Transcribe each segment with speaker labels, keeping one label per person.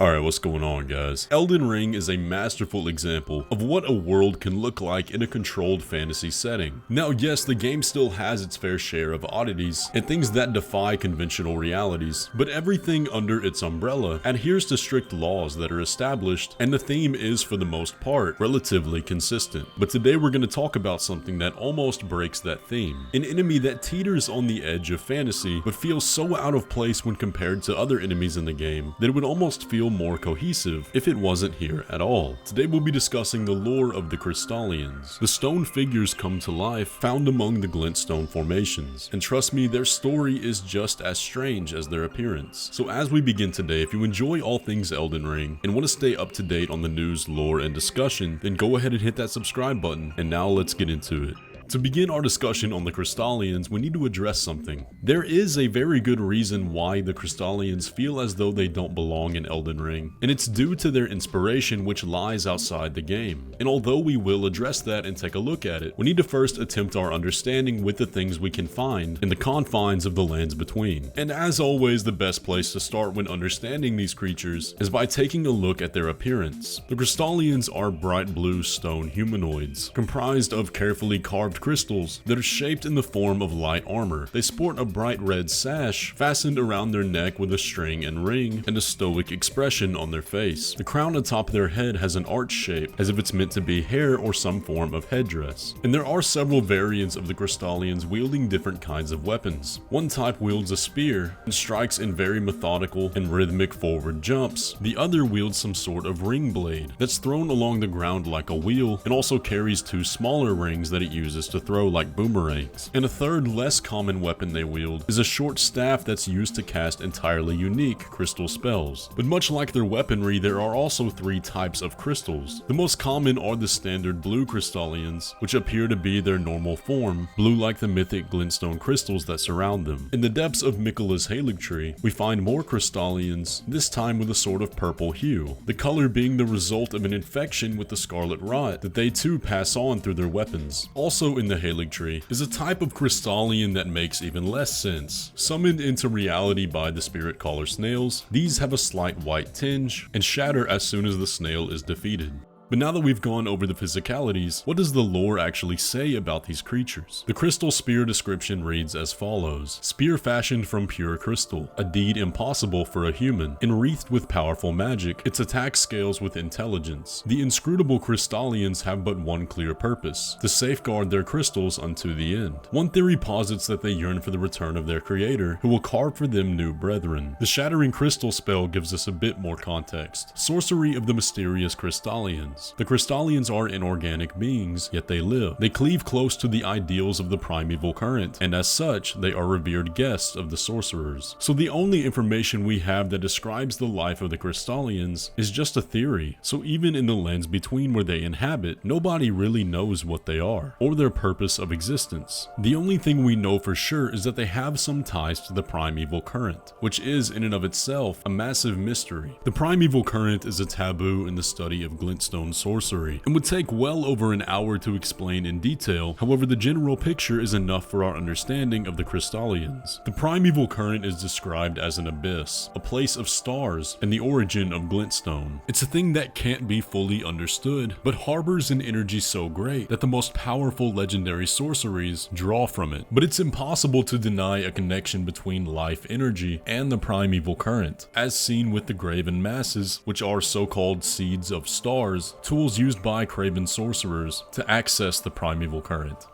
Speaker 1: Alright, what's going on, guys? Elden Ring is a masterful example of what a world can look like in a controlled fantasy setting. Now, yes, the game still has its fair share of oddities and things that defy conventional realities, but everything under its umbrella adheres to strict laws that are established, and the theme is, for the most part, relatively consistent. But today we're going to talk about something that almost breaks that theme. An enemy that teeters on the edge of fantasy, but feels so out of place when compared to other enemies in the game that it would almost feel more cohesive if it wasn't here at all. Today we'll be discussing the lore of the Crystalians. The stone figures come to life found among the glintstone formations, and trust me, their story is just as strange as their appearance. So as we begin today, if you enjoy all things Elden Ring and want to stay up to date on the news, lore, and discussion, then go ahead and hit that subscribe button, and now let's get into it. To begin our discussion on the Crystalians, we need to address something. There is a very good reason why the Crystalians feel as though they don't belong in Elden Ring, and it's due to their inspiration which lies outside the game. And although we will address that and take a look at it, we need to first attempt our understanding with the things we can find in the confines of the lands between. And as always, the best place to start when understanding these creatures is by taking a look at their appearance. The Crystalians are bright blue stone humanoids, comprised of carefully carved crystals that are shaped in the form of light armor. They sport a bright red sash fastened around their neck with a string and ring, and a stoic expression on their face. The crown atop their head has an arch shape, as if it's meant to be hair or some form of headdress. And there are several variants of the Crystalians wielding different kinds of weapons. One type wields a spear and strikes in very methodical and rhythmic forward jumps. The other wields some sort of ring blade that's thrown along the ground like a wheel, and also carries two smaller rings that it uses to throw like boomerangs. And a third, less common weapon they wield is a short staff that's used to cast entirely unique crystal spells. But much like their weaponry, there are also three types of crystals. The most common are the standard blue Crystalians, which appear to be their normal form, blue like the mythic glintstone crystals that surround them. In the depths of Miquella's Hidettree, we find more Crystalians, this time with a sort of purple hue, the color being the result of an infection with the scarlet rot that they too pass on through their weapons. Also in the Hidettree is a type of Crystalian that makes even less sense. Summoned into reality by the spirit caller snails, these have a slight white tinge and shatter as soon as the snail is defeated. But now that we've gone over the physicalities, what does the lore actually say about these creatures? The crystal spear description reads as follows: spear fashioned from pure crystal, a deed impossible for a human, enwreathed with powerful magic, its attack scales with intelligence. The inscrutable Crystalians have but one clear purpose: to safeguard their crystals unto the end. One theory posits that they yearn for the return of their creator, who will carve for them new brethren. The shattering crystal spell gives us a bit more context. Sorcery of the mysterious Crystalians. The Crystalians are inorganic beings, yet they live. They cleave close to the ideals of the Primeval Current, and as such, they are revered guests of the sorcerers. So the only information we have that describes the life of the Crystalians is just a theory, so even in the lands between where they inhabit, nobody really knows what they are, or their purpose of existence. The only thing we know for sure is that they have some ties to the Primeval Current, which is in and of itself a massive mystery. The Primeval Current is a taboo in the study of glintstone sorcery, and would take well over an hour to explain in detail. However, the general picture is enough for our understanding of the Crystalians. The Primeval Current is described as an abyss, a place of stars, and the origin of glintstone. It's a thing that can't be fully understood, but harbors an energy so great that the most powerful legendary sorceries draw from it. But it's impossible to deny a connection between life energy and the Primeval Current, as seen with the graven masses, which are so-called seeds of stars, tools used by craven sorcerers to access the Primeval Current.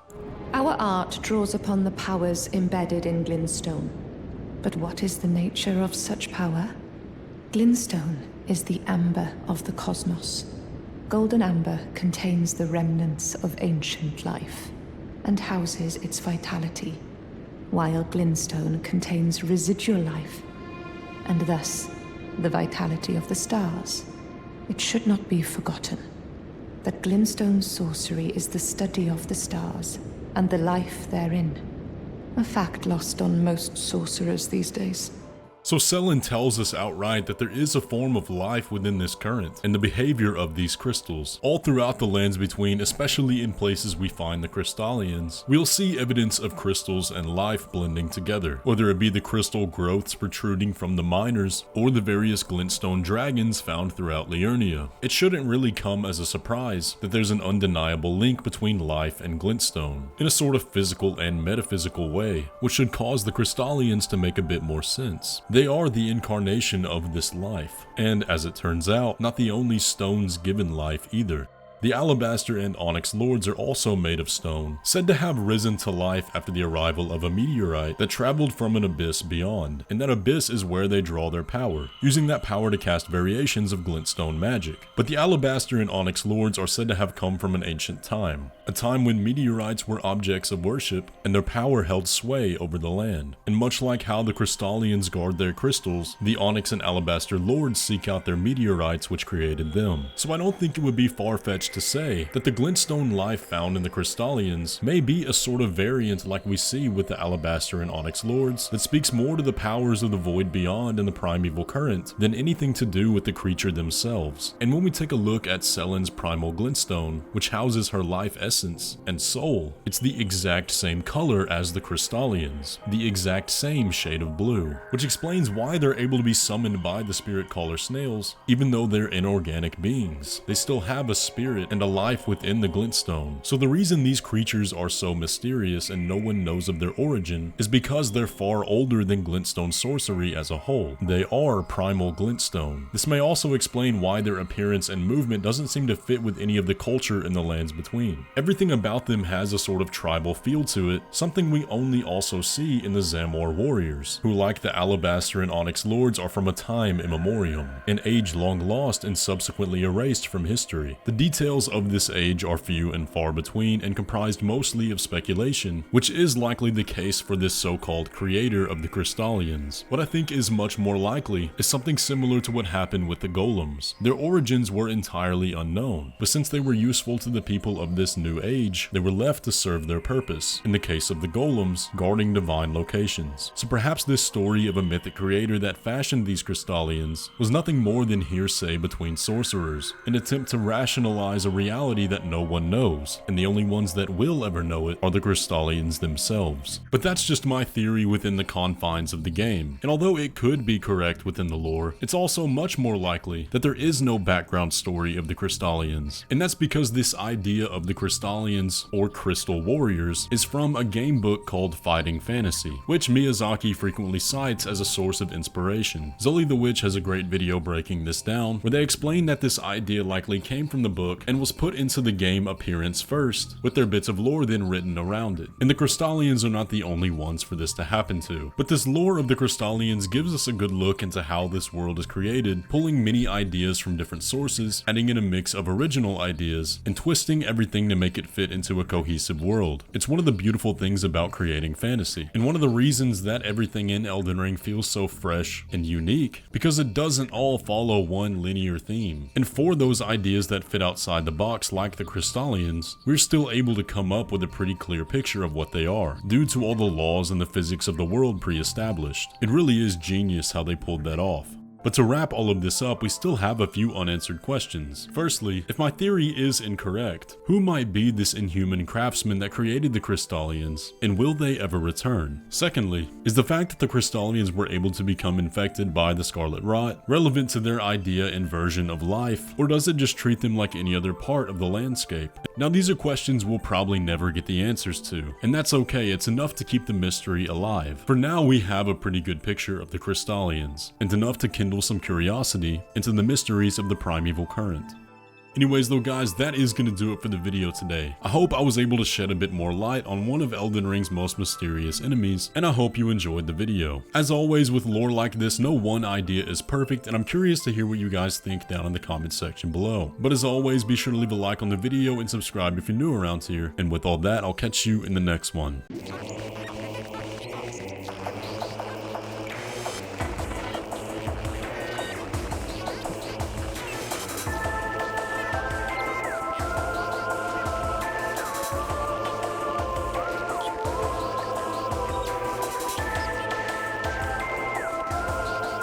Speaker 2: Our art draws upon the powers embedded in glintstone. But what is the nature of such power? Glintstone is the amber of the cosmos. Golden amber contains the remnants of ancient life and houses its vitality, while glintstone contains residual life, and thus the vitality of the stars. It should not be forgotten that glintstone sorcery is the study of the stars and the life therein, a fact lost on most sorcerers these days.
Speaker 1: So Selen tells us outright that there is a form of life within this current, and the behavior of these crystals. All throughout the lands between, especially in places we find the Crystalians, we'll see evidence of crystals and life blending together, whether it be the crystal growths protruding from the miners, or the various glintstone dragons found throughout Liurnia. It shouldn't really come as a surprise that there's an undeniable link between life and glintstone, in a sort of physical and metaphysical way, which should cause the Crystalians to make a bit more sense. They are the incarnation of this life, and as it turns out, not the only stones given life either. The Alabaster and Onyx Lords are also made of stone, said to have risen to life after the arrival of a meteorite that traveled from an abyss beyond, and that abyss is where they draw their power, using that power to cast variations of glintstone magic. But the Alabaster and Onyx Lords are said to have come from an ancient time, a time when meteorites were objects of worship, and their power held sway over the land. And much like how the Crystalians guard their crystals, the Onyx and Alabaster Lords seek out their meteorites which created them. So I don't think it would be far-fetched to say that the glintstone life found in the Crystalians may be a sort of variant like we see with the Alabaster and Onyx Lords that speaks more to the powers of the void beyond and the primeval current than anything to do with the creature themselves. And when we take a look at Selen's primal glintstone, which houses her life essence and soul, it's the exact same color as the Crystalians, the exact same shade of blue, which explains why they're able to be summoned by the spirit caller snails. Even though they're inorganic beings, they still have a spirit and a life within the glintstone. So the reason these creatures are so mysterious and no one knows of their origin is because they're far older than glintstone sorcery as a whole. They are primal glintstone. This may also explain why their appearance and movement doesn't seem to fit with any of the culture in the lands between. Everything about them has a sort of tribal feel to it, something we only also see in the Zamor warriors, who like the Alabaster and Onyx Lords are from a time immemorial, an age long lost and subsequently erased from history. The details of this age are few and far between and comprised mostly of speculation, which is likely the case for this so-called creator of the Crystalians. What I think is much more likely is something similar to what happened with the golems. Their origins were entirely unknown, but since they were useful to the people of this new age, they were left to serve their purpose, in the case of the golems, guarding divine locations. So perhaps this story of a mythic creator that fashioned these Crystalians was nothing more than hearsay between sorcerers, an attempt to rationalize a reality that no one knows, and the only ones that will ever know it are the Crystalians themselves. But that's just my theory within the confines of the game, and although it could be correct within the lore, it's also much more likely that there is no background story of the Crystalians, and that's because this idea of the Crystalians, or Crystal Warriors, is from a game book called Fighting Fantasy, which Miyazaki frequently cites as a source of inspiration. Zully the Witch has a great video breaking this down, where they explain that this idea likely came from the book and was put into the game appearance first, with their bits of lore then written around it. And the Crystalians are not the only ones for this to happen to, but this lore of the Crystalians gives us a good look into how this world is created, pulling many ideas from different sources, adding in a mix of original ideas, and twisting everything to make it fit into a cohesive world. It's one of the beautiful things about creating fantasy, and one of the reasons that everything in Elden Ring feels so fresh and unique, because it doesn't all follow one linear theme. And for those ideas that fit outside the box like the Crystalians, we're still able to come up with a pretty clear picture of what they are, due to all the laws and the physics of the world pre-established. It really is genius how they pulled that off. But to wrap all of this up, we still have a few unanswered questions. Firstly, if my theory is incorrect, who might be this inhuman craftsman that created the Crystalians, and will they ever return? Secondly, is the fact that the Crystalians were able to become infected by the Scarlet Rot relevant to their idea and version of life, or does it just treat them like any other part of the landscape? Now these are questions we'll probably never get the answers to, and that's okay, it's enough to keep the mystery alive. For now we have a pretty good picture of the Crystalians, and enough to kindle some curiosity into the mysteries of the Primeval Current. Anyways though guys, that is going to do it for the video today. I hope I was able to shed a bit more light on one of Elden Ring's most mysterious enemies, and I hope you enjoyed the video. As always with lore like this, no one idea is perfect, and I'm curious to hear what you guys think down in the comment section below. But as always, be sure to leave a like on the video and subscribe if you're new around here, and with all that, I'll catch you in the next one.